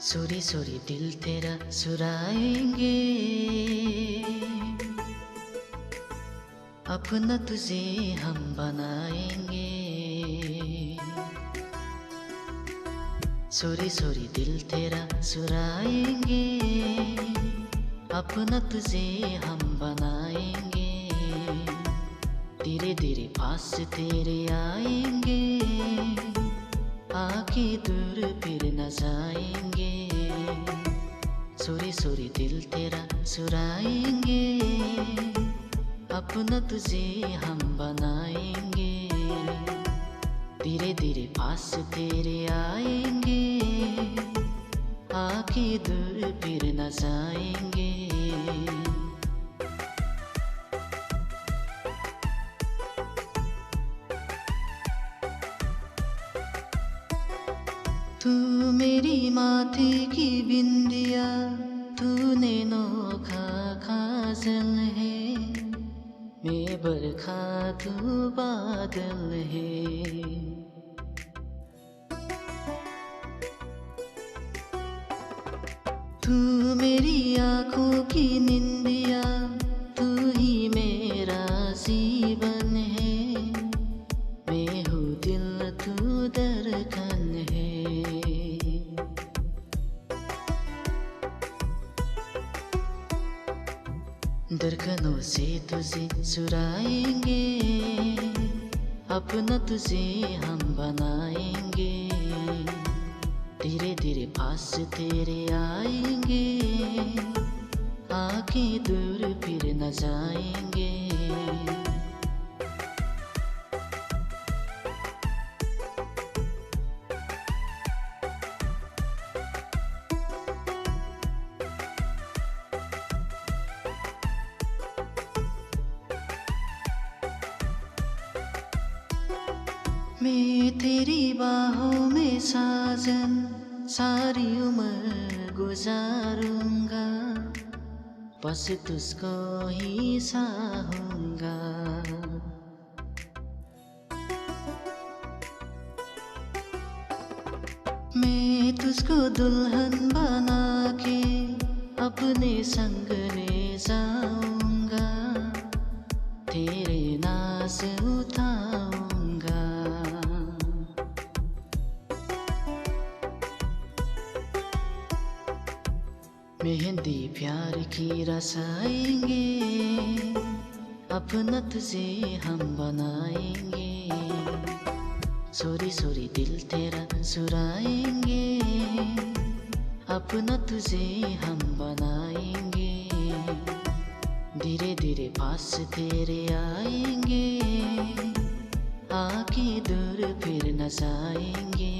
Sorry sorry दिल तेरा चुराएंगे, अपना तुझे हम बनाएंगे। सोरी सोरी दिल तेरा चुराएंगे, अपना तुझे हम बनाएंगे। धीरे धीरे पास तेरे आएंगे, आके दूर फिर न जाएंगे। सोरी सोरी दिल तेरा चुराएंगे, अपना तुझे हम बनाएंगे। धीरे धीरे पास तेरे आएंगे, आके दूर फिर न जाएंगे। तू मेरी माथे की बिंदिया, तूने नोखा काजल है। मैं बरखा तू बादल है। तू मेरी आँखों की निंदिया, तू ही मेरा जीवन है। मैं हूँ दिल तू धड़कन है। धड़कनों से तुझे चुराएंगे, अपना तुझे हम बनाएंगे। धीरे धीरे पास तेरे आएंगे, आके दूर फिर न जाएंगे। मैं तेरी बाहों में साजन सारी उम्र गुजारूंगा, बस तुझको ही चाहूंगा। मैं तुझको दुल्हन बना के अपने संग ले जाऊंगा, तेरे नाज उठाऊंगा। मेहंदी प्यार की रसाएंगे, अपना तुझे हम बनाएंगे। सोरी सोरी दिल तेरा चुराएंगे, अपना तुझे हम बनाएंगे। धीरे धीरे पास तेरे आएंगे, आके दूर फिर न जाएंगे।